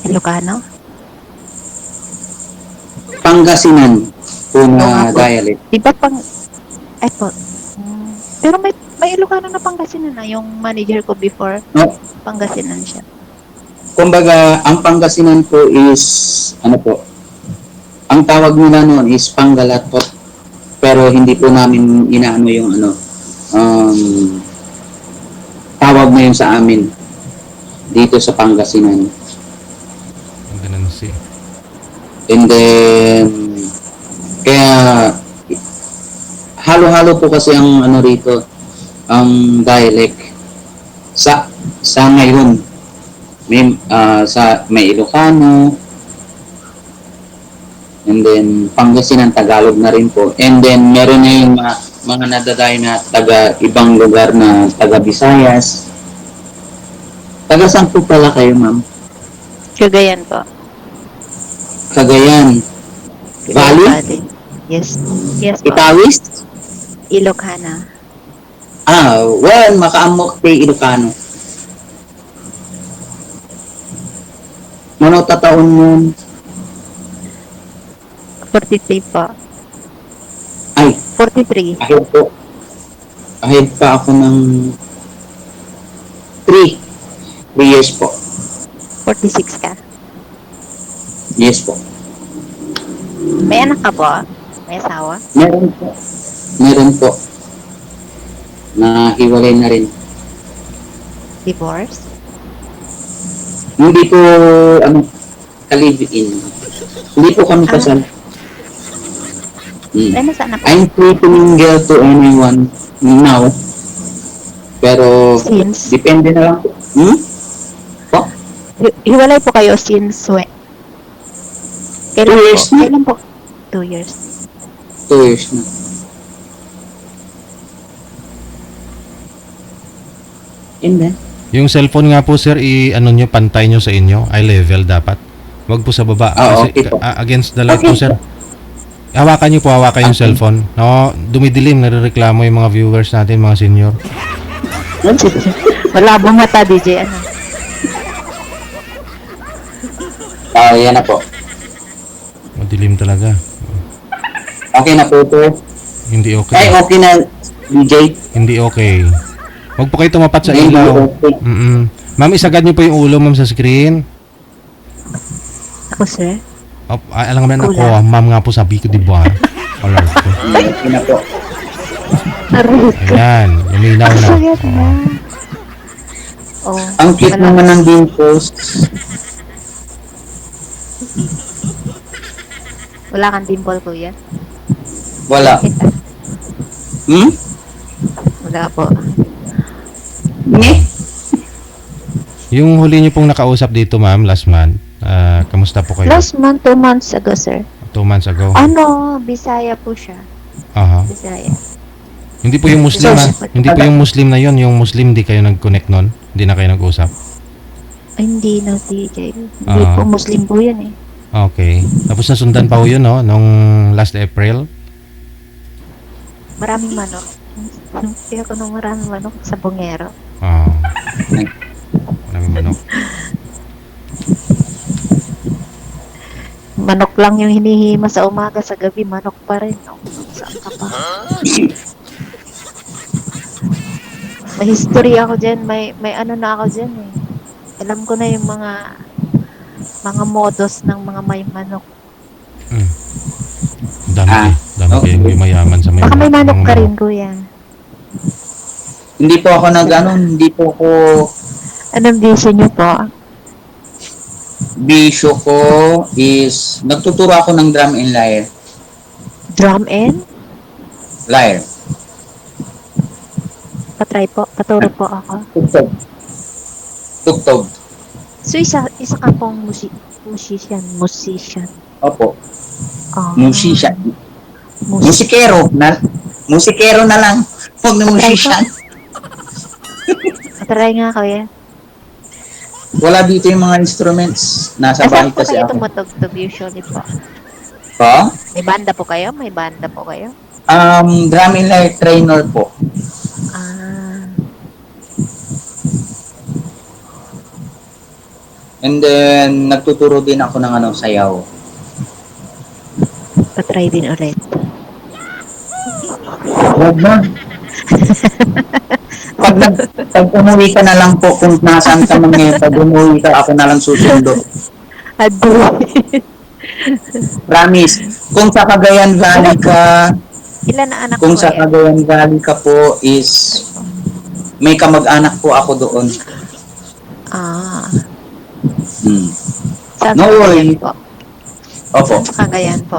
Ilocano? Pangasinan po Oo nga na po. dialect. Di ba pang, ay po, pero may Ilocano na Pangasinan na, yung manager ko before, No? Pangasinan siya. Kumbaga, ang Pangasinan po is, ano po, ang tawag nila noon is Panggalatot. Pero hindi po namin inaano yung ano, um, tawag na yun sa amin dito sa Pangasinan. Ganun si. And then, kaya halo-halo po kasi ang ano rito, ang dialect sa ngayon. May Ilocano, and then Pangasinan, Tagalog na rin po. And then meron na yung mga nadadayo na taga ibang lugar na taga Visayas. Taga saan po pala kayo, ma'am? Cagayan po. Cagayan. Cagayan Valley? Valley. Yes. Yes po. Itawis? Ilocana. Well, makaamok kay Ilocano. Mano tataon mo? 43 po. Ay, 43. ahead po. Ahead pa ako ng 3 years po. 46 ka. Yes po. May anak ka po? May asawa? Meron po. Meron po. Nahiwalay na rin. Divorce? Hindi po, kalibin. Hindi po kami kasal. Ay, nasaan ako? I'm free to mingle to anyone now. Pero, Since? depende na lang po. Po? Hiwalay po kayo since when? Kailan 2 years po? na. Kailan po? 2 years. 2 years na. And then? Yung cellphone nga po sir, ano nyo, pantay nyo sa inyo, eye level dapat. Wag po sa baba. Kasi Okay po. against the light po Okay sir. Hawakan nyo po, hawakan yung Okay. cellphone. No, dumidilim, nare-reklamo yung mga viewers natin, mga senior. Malabo mata, DJ. Ano? Yan na po. Madilim talaga. Okay na po ito. Hindi Ay, okay. okay na, DJ. Hindi okay. Huwag po kayo tumapat sa Hindi ilaw. okay. Ma'am, isagad nyo po yung ulo, ma'am, sa screen. Ako, sir? Alam naman ako, Kulang. ma'am nga po sabi ko, di ba? Alright po. Okay na po. Aray ko. Ayan, luminaw na. Sayat na. Oh, Ang cute wala. naman ng dimples. Wala kang dimple, kuya? Wala. Kita. Wala po. Ne? Yung huli nyo pong nakausap dito, ma'am, last month, kamusta po kayo? Last month, 2 months ago, sir. 2 months ago. Ano, Bisaya po siya. Aha. Bisaya. Hindi po yung Muslim, So, Hindi po yung Muslim na yon. Yung Muslim, di kayo nag-connect nun. Hindi na kayo nag-usap. Ay, hindi na, DJ. Hindi Ah. po Muslim po yan eh. Okay. Tapos nasundan pa ho yun, no? Nung last April. Maraming manok. Kaya ko nung maraming manok sa bungero. Ah. Maraming manok. Manok lang yung hinihima sa umaga, sa gabi, manok pa rin. No? Saan ka pa? May history ako dyan, may ano na ako dyan eh. Alam ko na yung mga modus ng mga may manok. Dami kayo. Dami okay. kayong yumayaman sa may Baka may manok mga ka rin, kuya. Hindi po ako hindi po ako, Anong vision niyo po? bisyo ko is, nagtuturo ako ng drum and lyre. Drum and? Lyre. Patry po, paturo po ako. Tugtog. Tugtog. So, isa ka pong musician. Opo. Ah, Musician. Musikero na lang. Huwag na musician. Patry nga, kuya. Wala dito yung mga instruments. Nasa bahay Saan po kasi kayo ako. tumutugtog usually po? Po? May banda po kayo? May banda po kayo? Drum and lyre trainer po. Ah. And then, nagtuturo din ako ng sayaw. Pa-try din ulit. Huwag na. Pag, nag, pag umuwi ka na lang po, kung nasaan ka man ngayon, pag umuwi ka, ako na lang susundo. Ado. Promise. Kung sa Cagayan Valley ka, Ilan na anak kung mo sa kuya? Cagayan Valley ka po is, may kamag-anak po ako doon. Ah, Hmm. saan No sa Cagayan worry. po? Opo. Saan sa Cagayan po?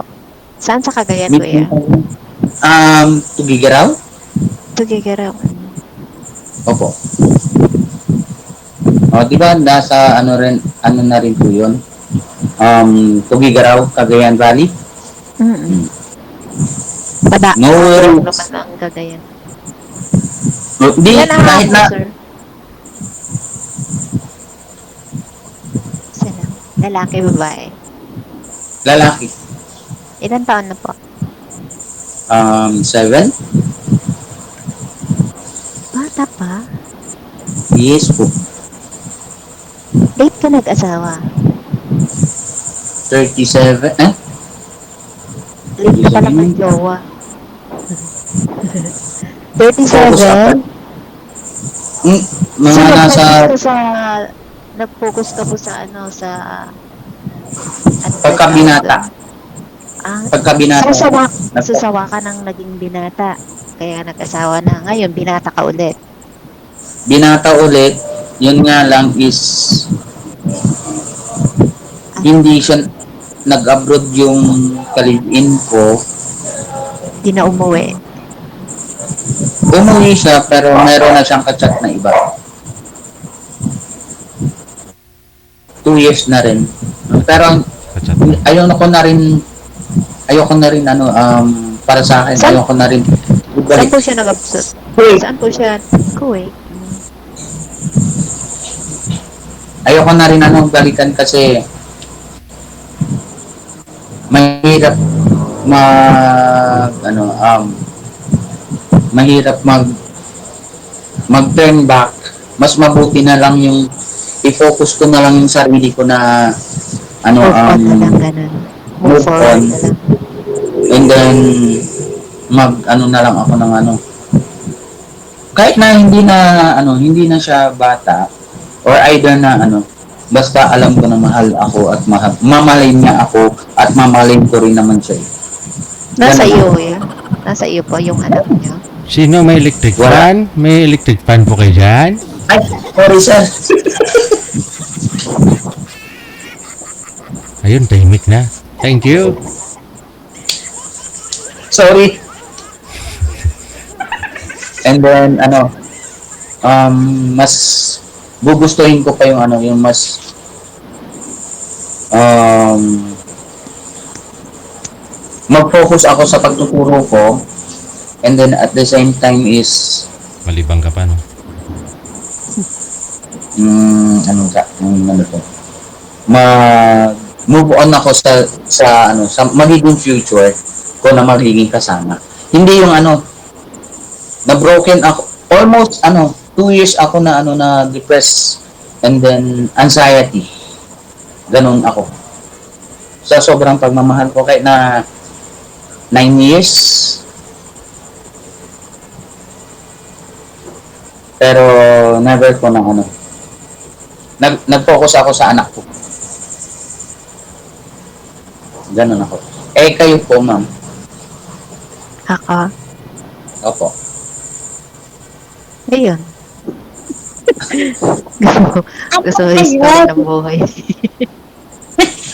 Saan sa Cagayan Meet mo kuya? tayo. Tugigaraw? Tugigaraw. Opo. O, di ba, nasa ano na rin po yun? Tugigaraw, Cagayan Valley? Mm. No Madaong naman worries. ang Cagayan. Di, Ilan ang anak kahit mo, na sir? Isa lang. Lalaki, babae. lalaki. Ilan taon na po? 7? Bata pa? Yes po. Late ka nag-asawa. 37? Late ka palang 37? nag-jowa. Focus ako. 37? So, Mga nasa nag-focus ka po sa ano ba tawag pagkabinata. doon? Ah, Pagkabinata. susawa ka ng naging binata. Kaya nag-asawa na. Ngayon, binata ka ulit. Binata ulit, yun nga lang is hindi siya nag-abroad yung kalibin ko. Di na umuwi. Umuwi siya pero meron na siyang kachat na iba. 2 years na rin. Pero Kachat. ayoko na rin para sa akin, Saan? ayoko na rin Saan ibalik. po siya nag-absent? Wait, Saan po siya? Kuwait. ayoko na rin balikan kasi mahirap mahirap mag-turn back. Mas mabuti na lang yung i-focus ko na lang yung sarili ko na Move on na lang, ganun. Move move forward on, na lang. and then na lang ako ng kahit na hindi na siya bata or either na basta alam ko na mahal ako at mamahalin niya ako at mamahalin ko rin naman siya. Nasa Ganun. iyo, kuya. Nasa iyo po yung anak niyo. Sino may electric Wala. fan? May electric fan po kayo dyan? Ay, sorry sir. Ayun, tahimik na. Thank you. Sorry. And then mas gugustuhin ko pa yung mas mag-focus ako sa pagtuturo ko, and then at the same time is Malibang ka pa, no? move on ako sa magiging future ko na magiging kasama. Hindi yung na broken ako almost 2 years ako na depressed, and then anxiety. Ganun ako. Sa sobrang pagmamahal ko kahit na 9 years. Pero never ko na nag-focus ako sa anak ko. Ganun ako. Eh, kayo po, ma'am. Ako. Opo. Ayun. gusto mo yung story ng buhay.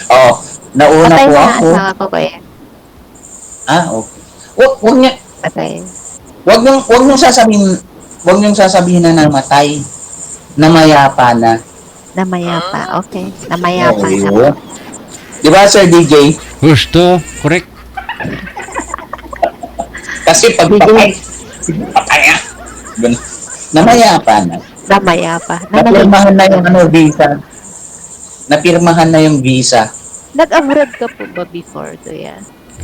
Oh, nauna Patay po na ako. asawa ko, kuya. Okay. Patay. Wag niyong sasabihin na namatay. Namayapa na. Namayapa. Okay. Namayapa na po. Oo. Di ba, Sir DJ? Gusto, correct. Kasi pag patay na. Ganun. Namayapa na. Namayapa. Napirmahan na yung visa. Napirmahan na yung visa. Nag-abroad ka po ba before, kuya?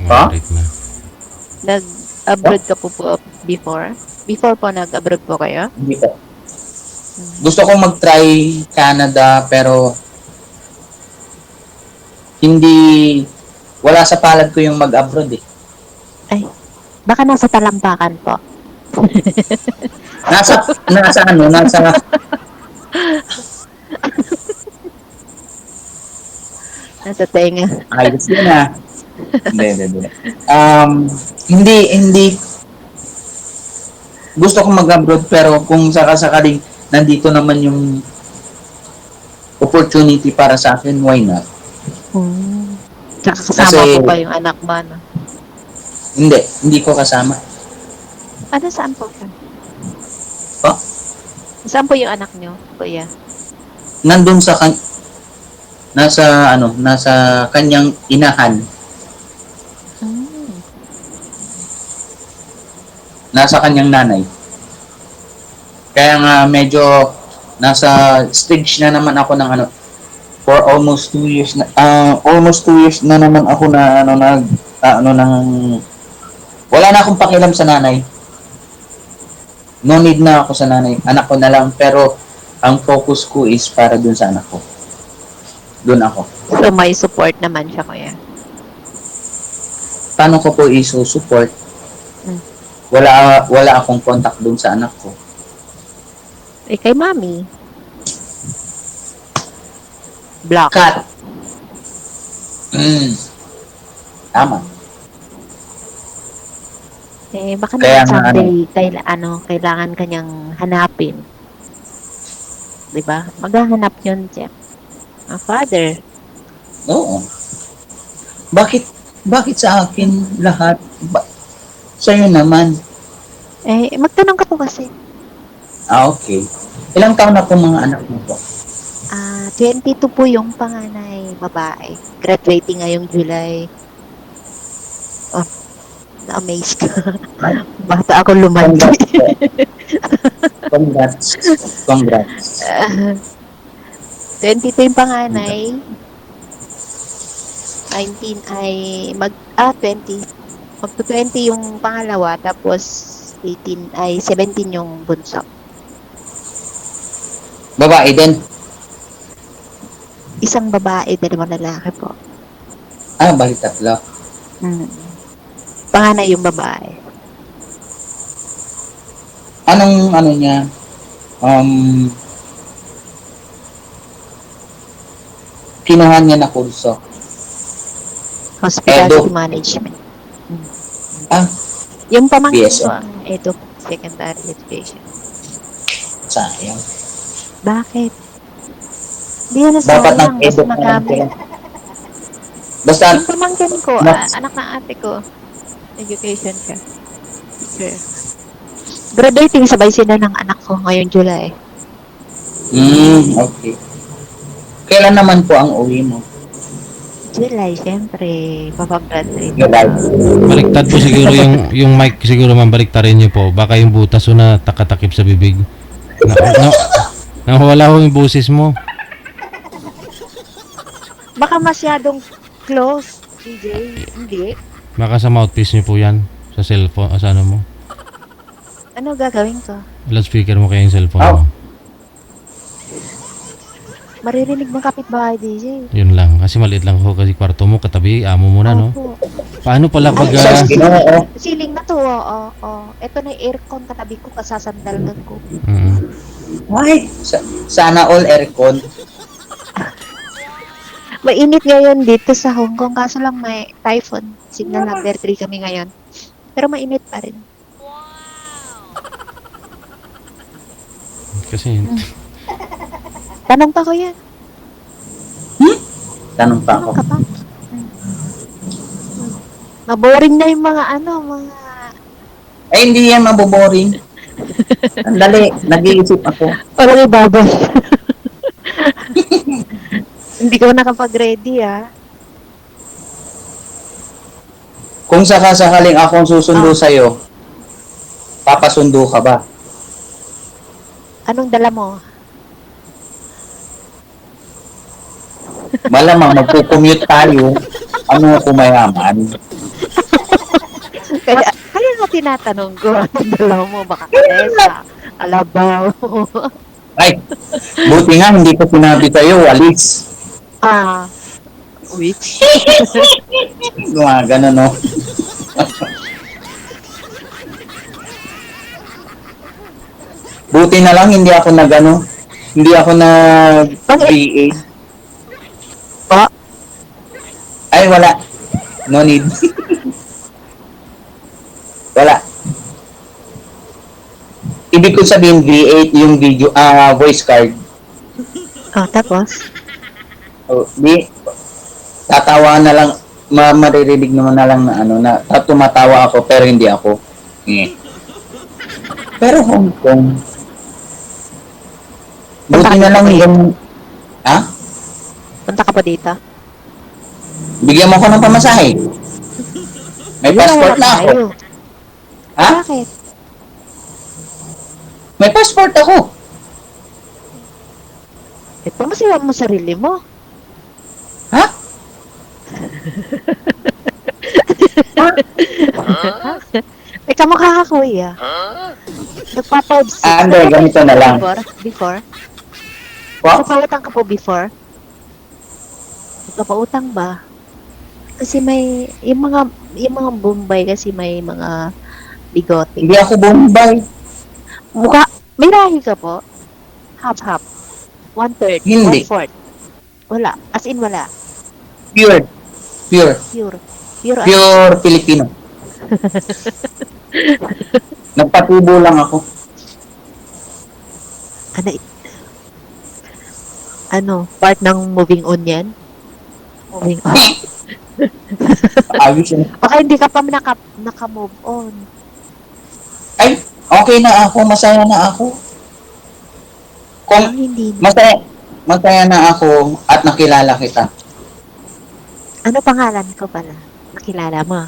Ha? Married na. Nag-abroad ka po before? Before po nag-abroad po kayo? Hindi po. Gusto ko mag-try Canada pero hindi, wala sa palad ko yung mag-abroad eh. Ay, baka nasa talampakan po. Nasa ano, nasa, Nasa tenga. ayos yun ah. Hindi. Hindi, hindi, gusto kong mag-abroad pero kung sakasakaling nandito naman yung opportunity para sa akin, why not? Hmm. Tsaka kasama po Kasi, ba yung anak mo, no? hindi ko kasama. Ano, saan po ka? Oh, Saan po yung anak nyo, kuya? nandun sa nasa kanyang inahan, Hmm. nasa kanyang nanay. Kaya nga medyo nasa stage na naman ako ng ano, for almost 2 years na, almost 2 years na naman ako na ano, ng, wala na akong pakialam sa nanay. No need na ako sa nanay. Anak ko na lang. Pero ang focus ko is para dun sa anak ko. Dun ako. So, may support naman siya, kuya. Paano ko po iso-support? Hmm. Wala akong contact dun sa anak ko. Eh, kay mami. Block. Cut. Tama. Eh, baka Kaya naman nga, someday, kailangan kanyang hanapin. Diba? Maghahanap yun, Jeff. A father. Oo. Bakit sa akin lahat? Sa'yo naman. Eh, magtanong ka po kasi. Okay. Ilang taon na po mga anak mo po? 22 po yung panganay babae. Graduating ngayong July. Oh, na-amaze ka. Ay, Bata ako lumandi. congrats po. Congrats. 22 yung panganay. 19 ay 20. Magto-20 yung pangalawa, tapos 18 ay 17 yung bunso. Babae din. Isang babae, dalawang lalaki po. Bali tatlo. Mm. Panganay yung babae. Anong ano niya? Kinuha niya na kurso. Hospitality Edo. management. Ah, Yung pamangkin BSO. ko ang Edo secondary education. Sayang. Bakit? Hindi yan Dapat ng nasayang. Mas Edo na lang magamit. sila. Basta, Yung pamangkin ko, mas, anak ng ate ko, education ka. Teacher. Graduating sabay sila ng anak ko ngayong July. okay. Kailan naman po ang uwi mo? July, syempre. Papagraduate. July. Baliktad po siguro yung mic siguro man baliktarin niyo po. Baka yung butas o na takatakip sa bibig. Nawala ko yung boses mo. Baka masyadong close, DJ. Hindi. Baka sa mouthpiece niyo po yan. Sa cellphone, sa ano mo. Ano gagawin ko? Loudspeaker mo kaya yung cellphone mo. Maririnig ng kapitbahay, DJ. Yun lang. Kasi maliit lang ako kasi kwarto mo, katabi, amo mo na, no? Opo. Paano pala pag... Sa Ginoo. Ceiling na to, oo. Ito na yung aircon katabi ko, kasasandal ko. Why? Sana all aircon. Mainit ngayon dito sa Hong Kong, kaso lang may typhoon. Signal number 3 kami ngayon. Pero mainit pa rin. Kasi... Tanong pa ko yan. Tanong pa ako. Tanong ka pa. Maboring na yung mga Hindi yan maboboring. Andali, nag-iisip ako. Parang ibabas. Hindi ko nakapag-ready, Kung sakasakaling akong susundo sa'yo, papasundo ka ba? Anong dala mo? Malamang magpo-commute tayo. Ano ako mayaman? Kaya nga tinatanong ko, anong dala mo? Baka kalesa, alabaw. Ay, buti nga hindi ko sinabi sa'yo, walis. Which? Gumagano, no? Buti na lang hindi ako nagano, hindi ako nag Bakit VA. po? Ay, wala. No need. Wala. Ibig ko sabihin, V8 yung video, voice card. Oh, tapos? O, di, tatawa na lang, maririnig naman na lang na ano, na tumatawa ako pero hindi ako. Eh. Pero Hong Kong, Punta buti ka na dito lang ngayon? yung, ha? Punta ka pa dito? Bigyan mo ko ng pamasahe. May Wala passport na ako. tayo. Ha? Bakit? May passport ako. Eh, pamasaya mo sarili mo. Ha? May kamukha ka, kuya. Hindi, ganito na lang. Before? Po? Nagpapautang ka po before? Nagpapautang ba? Kasi may, yung mga Bombay kasi may mga bigote. Hindi ako Bombay. Mukha, may rahi ka po? Half-half. One-third. Hindi. One-fourth. Wala. As in, wala. Pure. Pure. Pure. Pure. Pure Filipino. Nagpatubo lang ako. Ano, ano, part ng moving on yan? Moving on. Ayos yun. Okay, hindi ka pa naka-move on. Ay, okay na ako. Masaya na ako. Kung Ang hindi. masaya na ako at nakilala kita. Ano pangalan ko pala? Nakilala mo?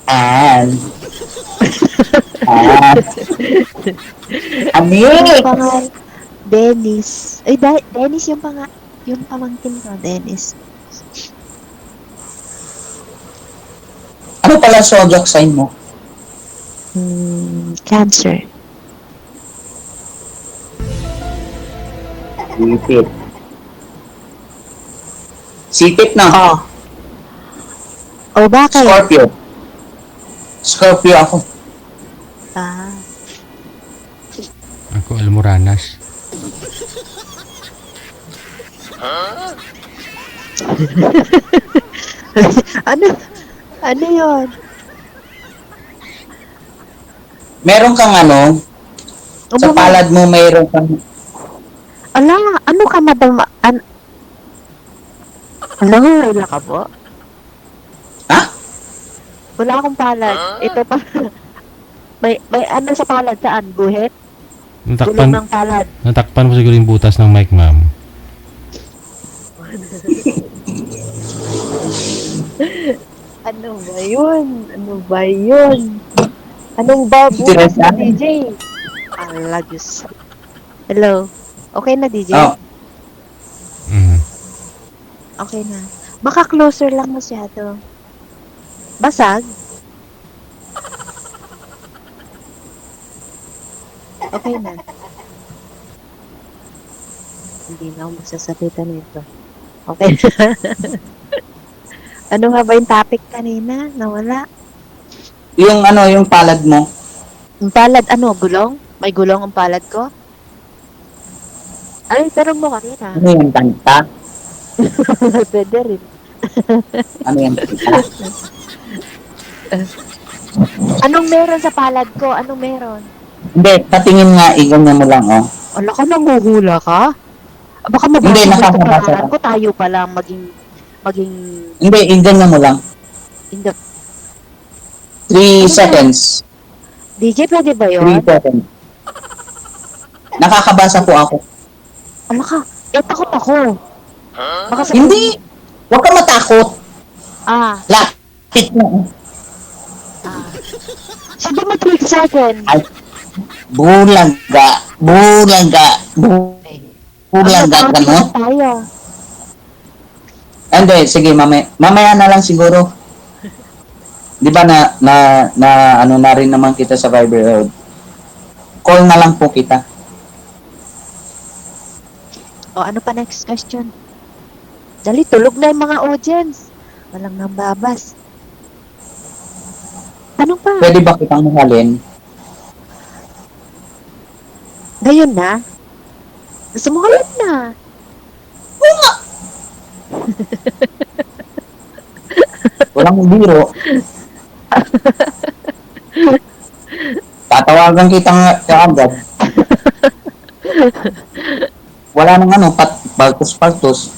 An. An. Ani. Ano pangalan? Dennis. Ay, Dennis yung pamangkin ko, Dennis. Ano pala zodiac sign mo? Cancer. Sipit. Sipit na. Oh. O bakit? Scorpio. Scorpio ako. Ah. Ako Almoranas. ano? Ano yun? Meron kang ano, sa palad mo mayroon kang, Ala, ano ka madam? Ano, wala ka po? ha? Wala akong palad. Ito pa. may ano sa palad saan? Guhit? Gulong ng palad. Natakpan mo siguro yung butas ng mic, ma'am. Ano ba yun? Ano ba yun? Anong butas na DJ? Ala, Diyos. Hello? Okay na, DJ? Oh, Mm. Okay na. Baka closer lang masyado. Basag? Okay na. Hindi na ako magsasabitan nito. Okay na. Ano nga ba yung topic kanina? Nawala. yung ano, yung palad mo. Yung palad, ano? Gulong? May gulong ang palad ko? Ay, tanong mo kanina. Ano yung kanta? Pwede rin. Ano yung kanta? Anong meron sa palad ko? Anong meron? Hindi, patingin nga, iganyan mo lang, oh. Ala ka, nanguhula ka? Baka mabasa Hindi, mo ito nakakabasa pangalan ka. ko. Tayo pa lang maging Hindi, iganyan mo lang. in the... 3 seconds. DJ, pwede ba 3 yun? seconds. Nakakabasa po ako. Ala ka, takot ako. Baka sa... Hindi! Huwag ka matakot. Ah, Lapit mo. ah. Sabi mo 3 seconds. Ay, bulaga. Bulaga. Bulaga ka, no? Tayo. Hindi, sige, mamaya na lang siguro. Di ba na ano na rin naman kita sa Viber Road. Call na lang po kita. O, ano pa next question? Dali, tulog na yung mga audience. Walang nambabas. Tanong pa. Pwede ba kitang mahalin? Ngayon na? Gusto mo ngayon na? Walang biro. Tatawagan kita nga kaagad. Wala nang ano, paltos-paltos.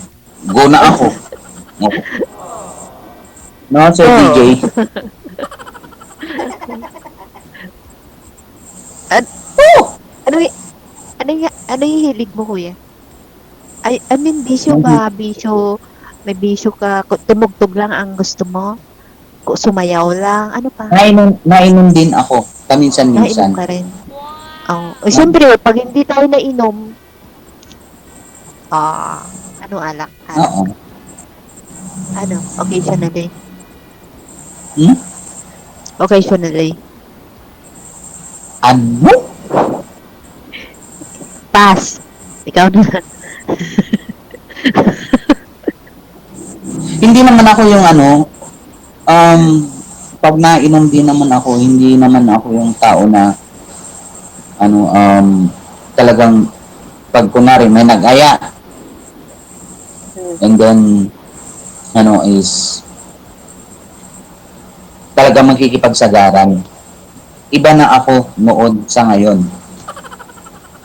Go na ako. Okay. No, Sir Oo. DJ. Ano, ano yung hilig mo, kuya? I mean, bisyo ba? Bisyo, may bisyo ka, tumugtog lang ang gusto mo? Sumayaw lang, ano pa? Nainom din ako. Nainom Paminsan-minsan. ka rin. Oh. Siyempre, pag hindi tayo nainom, ano alak? Alak. Oo. Ano? Occasionally. Hmm? Occasionally. Ano? Pass. Ikaw na. Hindi naman ako yung ano, pag nainom din naman ako, hindi naman ako yung tao na, ano, talagang, pag kunwari may nag-aya, and then, ano, is, talagang magkikipagsagaran. Iba na ako noon sa ngayon.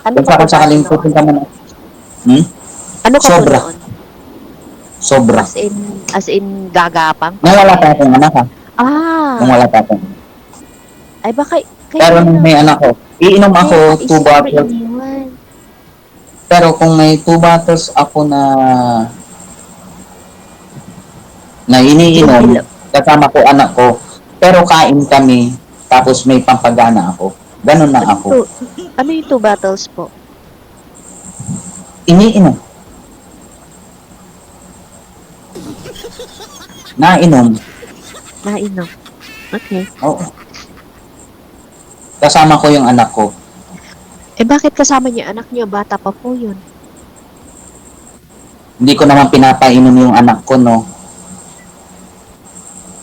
Ano Kung ka po sakaling noon? pupunta man, Ano ka Sobra. po noon? sobra. As in gagapang? Nung wala pa akong anak ha, nung Ah, wala pa akong. ay baka Pero nung may anak ko, iinom ako 2 bottles. iniwan. Pero kung may 2 bottles ako na iniinom, kasama ko anak ko, pero kain kami, tapos may pampagana ako. Ganun lang ako. Ano yung 2 bottles po? Iniinom. Nainom. Nainom. Okay. Oo. Kasama ko yung anak ko. Eh bakit kasama niyo anak niyo? Bata pa po yun. Hindi ko naman pinapainom yung anak ko, no.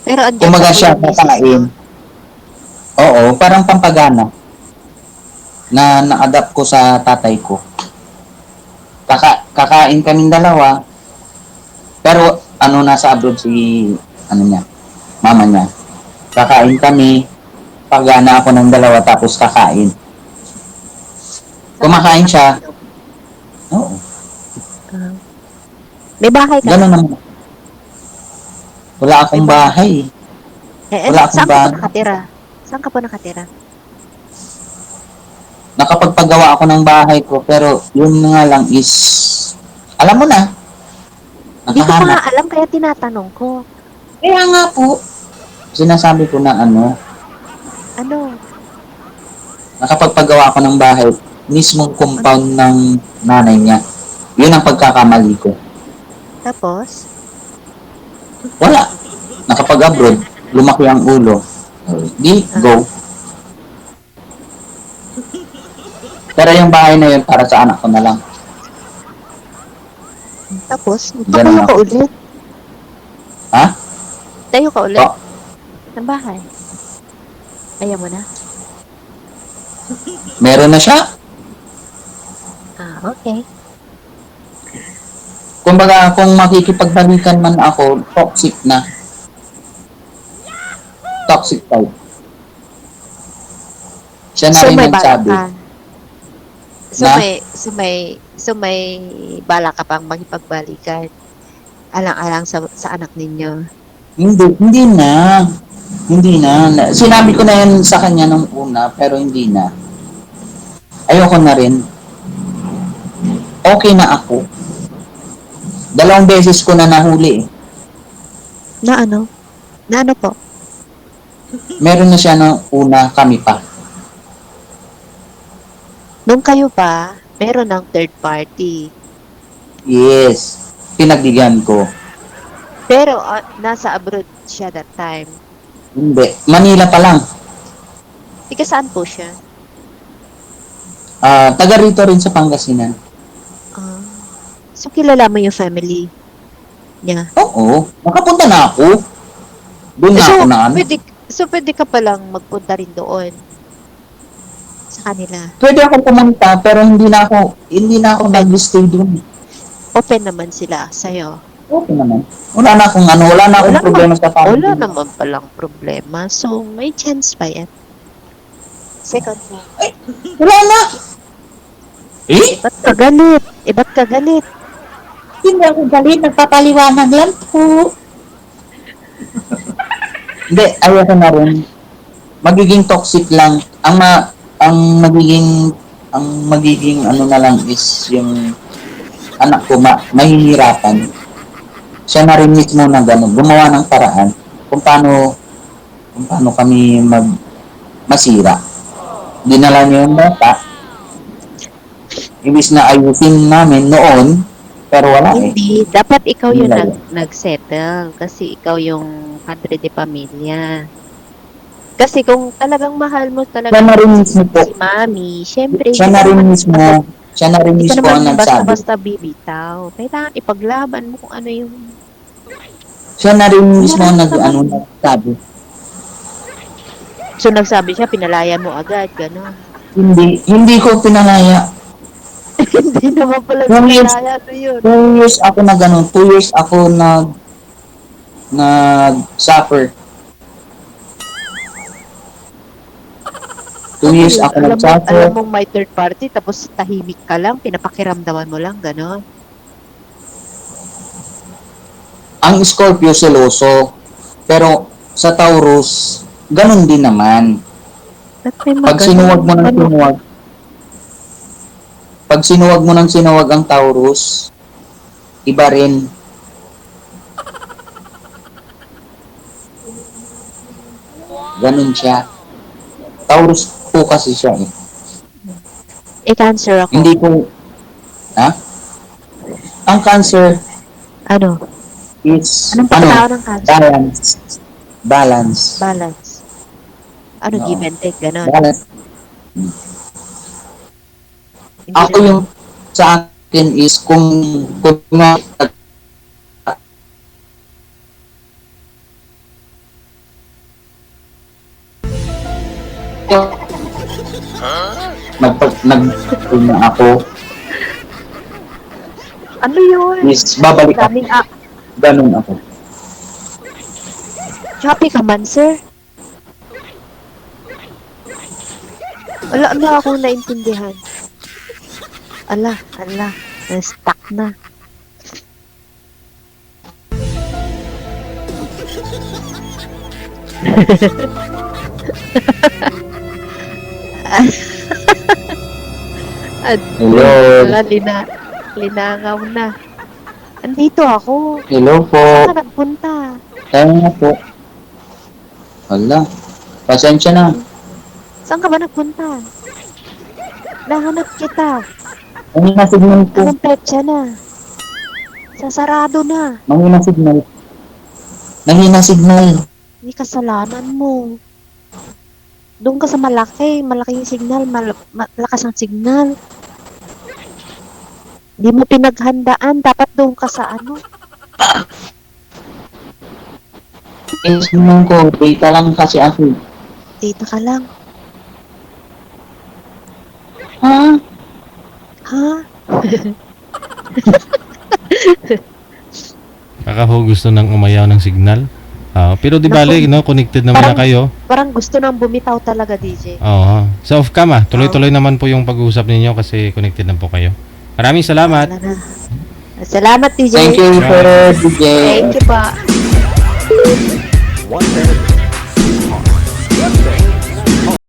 Pero andyan Kumaga pa po siya, yung misis kakain. niyo. Oo, parang pampagana. Na na-adapt ko sa tatay ko. Kakain kaming dalawa. Pero, ano, nasa abroad si, ano niya, mama niya. Kakain kami. Pagana ako ng dalawa, tapos kakain. Kumakain siya. Oo, Ah. May bahay ka gano'n na? naman. Wala akong bahay. Wala akong Saan ka po bahay. nakatira? Saan ka po nakatira? Nakapagpagawa ako ng bahay ko, pero yun nga lang is, alam mo na, Hindi ko pa nakahanap. nga alam kaya tinatanong ko. Kaya nga po, sinasabi ko na ano, Ano? nakapagpagawa ako ng bahay, mismong compound ng nanay niya. Yun ang pagkakamali ko. Tapos? Wala. Nakapag-abroad, lumaki ang ulo. Di, go. Pero yung bahay na yun, para sa anak ko na lang. Tapos? Ganun Tayo ka ako. ulit. Ha? Tayo ka ulit. O, Ng bahay. Ayaw mo na? meron na siya. Okay. Kumbaga, kung makikipagbalikan man ako, toxic na. Toxic type. Siya na So rin may balak nagsabi. ka. So may balak ka pang makipagbalikan. Alang-alang sa anak ninyo. Hindi na. Hindi na. Sinabi ko na yan sa kanya nung una, pero hindi na. Ayoko na rin. Okay na ako. 2 beses ko na nahuli. Na ano? Na ano po? Meron na siya nung una, kami pa. Nung kayo pa, meron ng third party. Yes. Pinagbigyan ko. Pero nasa abroad siya that time. Hindi. Manila pa lang. Ika saan po siya? Taga rito rin sa Pangasinan. So kilala mo yung family? niya. Oo, nakapunta na ako. Doon na So, ako na ano. pwede ka palang magpunta rin doon sa kanila. Pwede ako pumunta pero hindi na ako nag-stay doon. Open naman sila sa'yo. Okay naman. Wala na akong problema sa family. Wala naman palang problema. So, may chance pa yan. Second mo. Wala na. Ba't ka galit? Ba't ka galit? Hindi ako galit, nagpapaliwanag lang po. Hindi, ayoko na rin. Magiging toxic lang. Ang magiging ano na lang is yung anak ko mahihirapan. Siya na rin mismo na gano'n, gumawa ng paraan kung paano kami masira. Dinala niyo yung bata. Ibis na ayusin namin noon, pero wala eh. Hindi. Dapat ikaw yung Wala. nag-settle. Kasi ikaw yung padre de pamilya. Kasi kung talagang mahal mo talaga Siya na rin mismo po. si mami, syempre, Siya na rin mismo ang hindi ka naman nagsabi. basta-basta bibitaw. Kailangan ipaglaban mo kung ano yung... Siya na rin mismo ang nagsabi. So, nagsabi siya, pinalaya mo agad, gano'n. Hindi ko pinalaya. Hindi naman pala Yung years- pinalaya to yun. 2 years ako na gano'n. 2 years ako nag-suffer. 2 years ako nag-suffer. Alam mong may third party, tapos tahimik ka lang, pinapakiramdaman mo lang, gano'n. Ang Scorpio seloso. Pero sa Taurus, ganun din naman. Ba't may mga Pag ganun? sinuwag mo ng Ano? sinuwag, pag sinuwag mo ng sinuwag ang Taurus, iba rin. Ganun siya. Taurus po kasi siya eh. Cancer ako. Hindi po, ha? Ang Cancer Ano? is, Anong pagkatao ng cancer? balance. Balance. Ano, Oo. give and take, gano'n. Balance. Hindi Ako na- yung sa akin is kung na ako Ano yun? is babalik ako. Daming Ganun ako. happy ka man, sir? Wala na akong naintindihan. Ala, na-stuck na. Hello. Wala, linangaw na. Andito ako. Hello po. Saan ka nagpunta? Tayo na po. Wala. Pasensya na. Saan ka ba nagpunta? Nahanap kita. Mahina signal po. Anong petsa na? Sasarado na. Mahina signal. Mahina signal. Hindi kasalanan mo. Doon ka sa malaking signal, malakas ang signal. Hindi mo pinaghandaan, dapat doon ka sa ano. Signal ko. Data lang kasi ako. Dito ka lang. Ha? Ha? Baka ho gusto nang umayaw ng signal. Pero di bale, no, connected naman na kayo. Parang gusto nang bumitaw talaga, DJ. Oo. So off cam tuloy-tuloy naman po yung pag-uusap ninyo kasi connected na po kayo. Maraming salamat. Wala na. Salamat, DJ. Thank you for DJ. Thank you pa. 1 minute